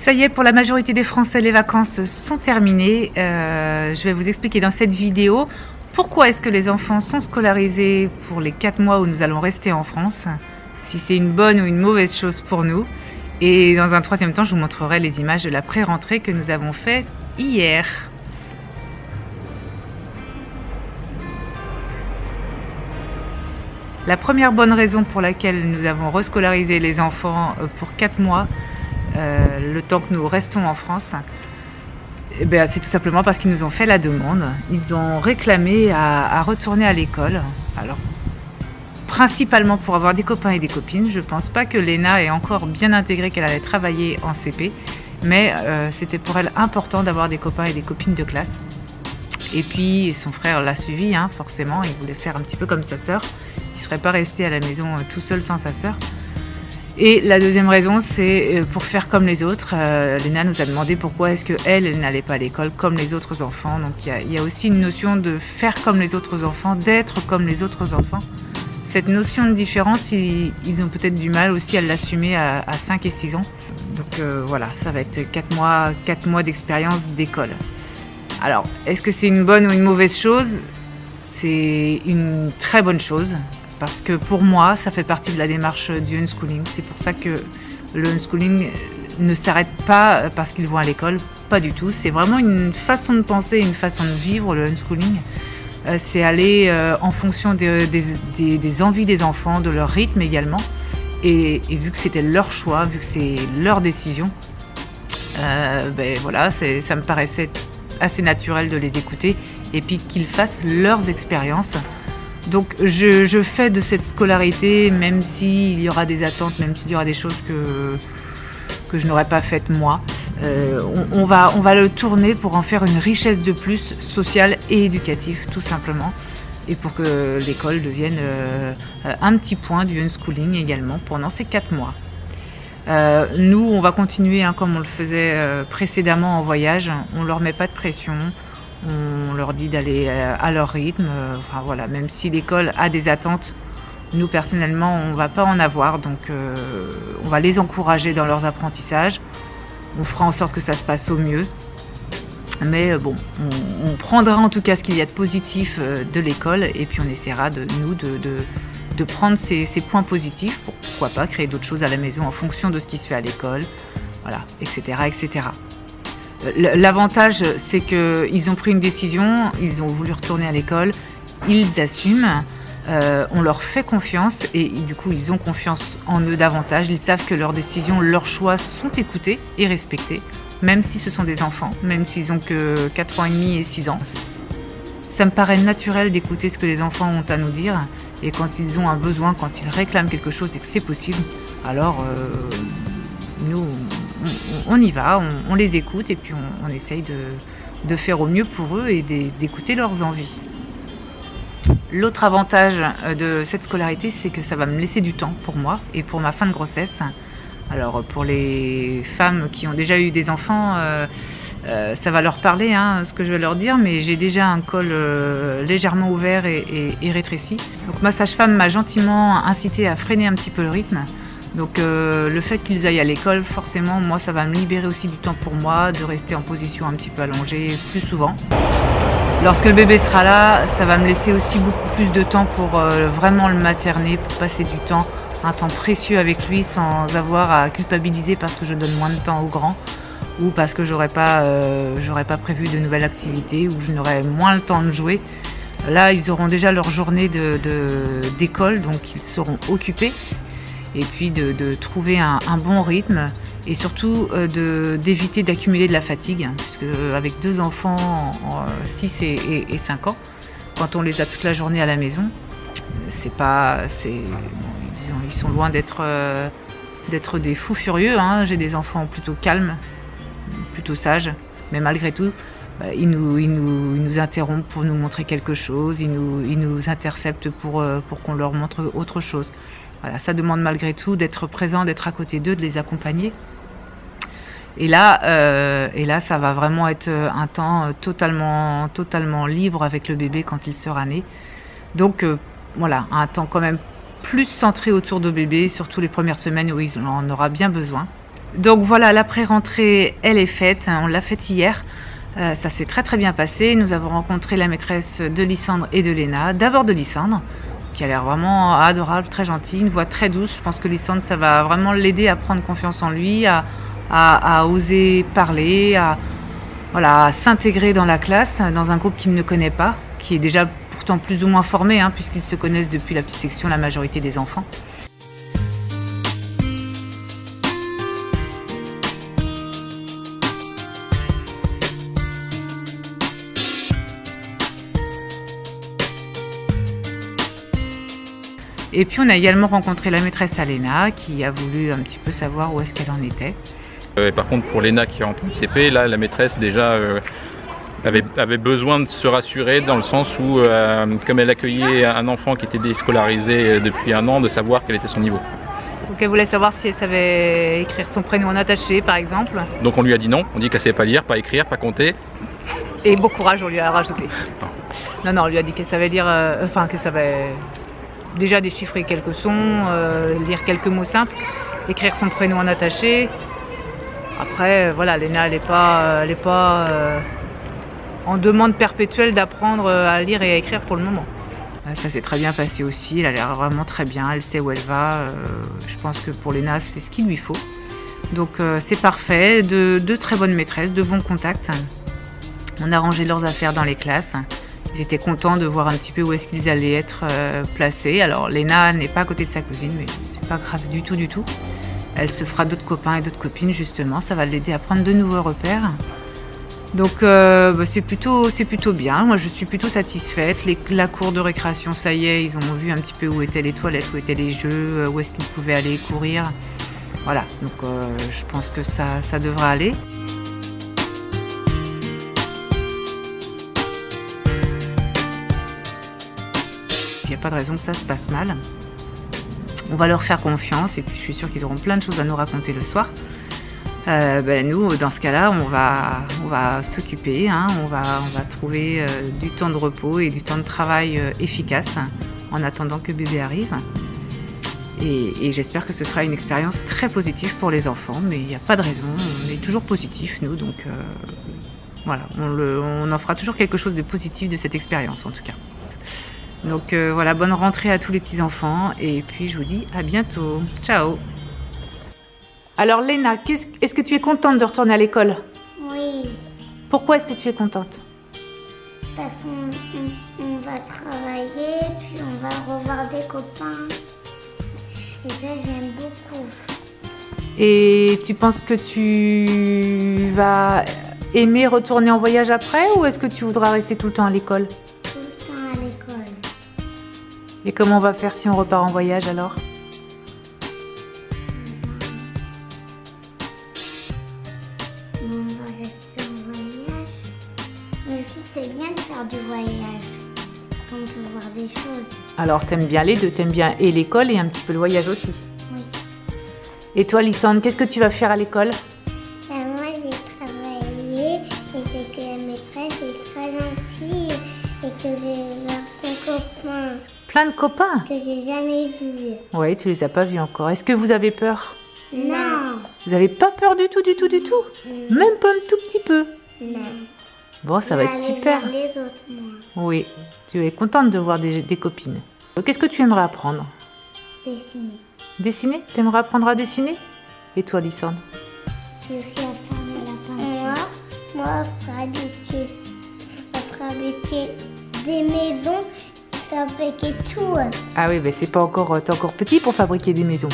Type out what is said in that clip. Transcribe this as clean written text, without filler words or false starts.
Ça y est, pour la majorité des Français, les vacances sont terminées. Je vais vous expliquer dans cette vidéo pourquoi est-ce que les enfants sont scolarisés pour les 4 mois où nous allons rester en France, si c'est une bonne ou une mauvaise chose pour nous. Et dans un troisième temps, je vous montrerai les images de la pré-rentrée que nous avons fait hier. La première bonne raison pour laquelle nous avons rescolarisé les enfants pour 4 mois, le temps que nous restons en France, c'est tout simplement parce qu'ils nous ont fait la demande. Ils ont réclamé à retourner à l'école. Alors, principalement pour avoir des copains et des copines. Je ne pense pas que Léna ait encore bien intégré qu'elle allait travailler en CP, mais c'était pour elle important d'avoir des copains et des copines de classe. Et puis son frère l'a suivi, forcément, il voulait faire un petit peu comme sa sœur. Il ne serait pas resté à la maison tout seul sans sa sœur. Et la deuxième raison, c'est pour faire comme les autres. Léna nous a demandé pourquoi est-ce qu'elle n'allait pas à l'école comme les autres enfants. Donc il y a aussi une notion de faire comme les autres enfants, d'être comme les autres enfants. Cette notion de différence, ils ont peut-être du mal aussi à l'assumer à 5 et 6 ans. Donc voilà, ça va être 4 mois d'expérience d'école. Alors, est-ce que c'est une bonne ou une mauvaise chose? C'est une très bonne chose. Parce que pour moi, ça fait partie de la démarche du unschooling. C'est pour ça que le unschooling ne s'arrête pas parce qu'ils vont à l'école, pas du tout. C'est vraiment une façon de penser, une façon de vivre, le unschooling. C'est aller en fonction des envies des enfants, de leur rythme également. Et vu que c'était leur choix, vu que c'est leur décision, voilà, ça me paraissait assez naturel de les écouter et puis qu'ils fassent leurs expériences. Donc je fais de cette scolarité, même s'il y aura des attentes, même s'il y aura des choses que je n'aurais pas faites moi, on va le tourner pour en faire une richesse de plus sociale et éducative tout simplement. Et pour que l'école devienne un petit point du unschooling également pendant ces 4 mois. Nous, on va continuer comme on le faisait précédemment en voyage, on ne leur met pas de pression. On leur dit d'aller à leur rythme, enfin voilà, même si l'école a des attentes, nous personnellement on ne va pas en avoir, donc on va les encourager dans leurs apprentissages, on fera en sorte que ça se passe au mieux, mais bon, on prendra en tout cas ce qu'il y a de positif de l'école et puis on essaiera de prendre ces points positifs pour pourquoi pas créer d'autres choses à la maison en fonction de ce qui se fait à l'école, voilà, etc. etc. L'avantage, c'est qu'ils ont pris une décision, ils ont voulu retourner à l'école, ils assument, on leur fait confiance et du coup ils ont confiance en eux davantage, ils savent que leurs décisions, leurs choix sont écoutés et respectés, même si ce sont des enfants, même s'ils ont que 4 ans et demi et 6 ans. Ça me paraît naturel d'écouter ce que les enfants ont à nous dire et quand ils ont un besoin, quand ils réclament quelque chose et que c'est possible, alors nous on y va, on les écoute et puis on essaye de faire au mieux pour eux et d'écouter leurs envies. L'autre avantage de cette scolarité, c'est que ça va me laisser du temps pour moi et pour ma fin de grossesse. Alors pour les femmes qui ont déjà eu des enfants, ça va leur parler ce que je vais leur dire, mais j'ai déjà un col légèrement ouvert et rétréci. Donc ma sage-femme m'a gentiment incité à freiner un petit peu le rythme. Donc le fait qu'ils aillent à l'école, forcément, moi, ça va me libérer aussi du temps pour moi, de rester en position un petit peu allongée plus souvent. Lorsque le bébé sera là, ça va me laisser aussi beaucoup plus de temps pour vraiment le materner, pour passer du temps, un temps précieux avec lui sans avoir à culpabiliser parce que je donne moins de temps aux grands ou parce que j'aurais pas prévu de nouvelles activités ou je n'aurai moins le temps de jouer. Là, ils auront déjà leur journée d'école, donc ils seront occupés. Et puis de trouver un bon rythme et surtout d'éviter d'accumuler de la fatigue, puisque avec 2 enfants, 6 et 5 ans, quand on les a toute la journée à la maison, ils sont loin d'être des fous furieux. J'ai des enfants plutôt calmes, plutôt sages, mais malgré tout, ils nous interrompent pour nous montrer quelque chose, ils nous interceptent pour qu'on leur montre autre chose. Voilà, ça demande malgré tout d'être présent, d'être à côté d'eux, de les accompagner. Et là, ça va vraiment être un temps totalement libre avec le bébé quand il sera né. Donc voilà, un temps quand même plus centré autour de bébé, surtout les premières semaines où il en aura bien besoin. Donc voilà, la pré-rentrée, elle est faite. On l'a faite hier. Ça s'est très bien passé. Nous avons rencontré la maîtresse de Lysandre et de Léna. D'abord de Lysandre, qui a l'air vraiment adorable, très gentille, une voix très douce. Je pense que Lysandre, ça va vraiment l'aider à prendre confiance en lui, à oser parler, à s'intégrer dans la classe, dans un groupe qu'il ne connaît pas, qui est déjà pourtant plus ou moins formé, hein, puisqu'ils se connaissent depuis la petite section, la majorité des enfants. Et puis on a également rencontré la maîtresse Léna qui a voulu un petit peu savoir où est-ce qu'elle en était. Par contre pour Léna qui est en CP, là la maîtresse déjà avait besoin de se rassurer dans le sens où comme elle accueillait un enfant qui était déscolarisé depuis 1 an, de savoir quel était son niveau. Donc elle voulait savoir si elle savait écrire son prénom en attaché par exemple. Donc on lui a dit non, on dit qu'elle ne savait pas lire, pas écrire, pas compter. Et bon courage on lui a rajouté. Non, on lui a dit qu'elle savait lire, qu'elle savait déjà déchiffrer quelques sons, lire quelques mots simples, écrire son prénom en attaché. Après, voilà, Léna, elle n'est pas en demande perpétuelle d'apprendre à lire et à écrire pour le moment. Ça s'est très bien passé aussi, elle a l'air vraiment très bien, elle sait où elle va. Je pense que pour Léna, c'est ce qu'il lui faut. Donc c'est parfait, de très bonnes maîtresses, de bons contacts. On a rangé leurs affaires dans les classes. Ils étaient contents de voir un petit peu où est-ce qu'ils allaient être placés. Alors Léna n'est pas à côté de sa cousine, mais c'est pas grave du tout. Elle se fera d'autres copains et d'autres copines justement. Ça va l'aider à prendre de nouveaux repères. Donc c'est plutôt bien. Moi je suis plutôt satisfaite. La cour de récréation, ça y est, ils ont vu un petit peu où étaient les toilettes, où étaient les jeux, où est-ce qu'ils pouvaient aller courir. Voilà, donc je pense que ça devra aller. Il n'y a pas de raison que ça se passe mal. On va leur faire confiance et puis je suis sûre qu'ils auront plein de choses à nous raconter le soir. Nous, dans ce cas-là, on va s'occuper, hein, on va trouver du temps de repos et du temps de travail efficace en attendant que bébé arrive. Et j'espère que ce sera une expérience très positive pour les enfants, mais il n'y a pas de raison, on est toujours positifs nous, donc voilà, on en fera toujours quelque chose de positif de cette expérience en tout cas. Donc voilà, bonne rentrée à tous les petits-enfants et puis je vous dis à bientôt. Ciao. Alors Léna, est-ce que tu es contente de retourner à l'école? Oui. Pourquoi est-ce que tu es contente? Parce qu'on va travailler, puis on va revoir des copains. Et ça, j'aime beaucoup. Et tu penses que tu vas aimer retourner en voyage après ou est-ce que tu voudras rester tout le temps à l'école? Tout le temps à l'école. Et comment on va faire si on repart en voyage alors? On va rester en voyage. Mais aussi, c'est bien de faire du voyage. On peut voir des choses. Alors t'aimes bien les deux, t'aimes bien et l'école et un petit peu le voyage aussi. Oui. Et toi Lysandre, qu'est-ce que tu vas faire à l'école? Moi, j'ai travaillé et c'est que la maîtresse est très gentille et que j'ai plein de copains Plein de copains? que j'ai jamais vus. Oui, tu les as pas vus encore. Est-ce que vous avez peur? Non. Vous avez pas peur du tout? Même pas un tout petit peu? Non. Bon, ça va être super. Je vais aller voir les autres, moi. Oui, tu es contente de voir des copines. Qu'est-ce que tu aimerais apprendre? Dessiner. Dessiner? T'aimerais apprendre à dessiner? Et toi Lysandre? J'ai aussi à faire de la peinture. Moi, fabriquer des maisons, fabriquer tout. Ah oui, c'est pas encore, t'es encore petit pour fabriquer des maisons.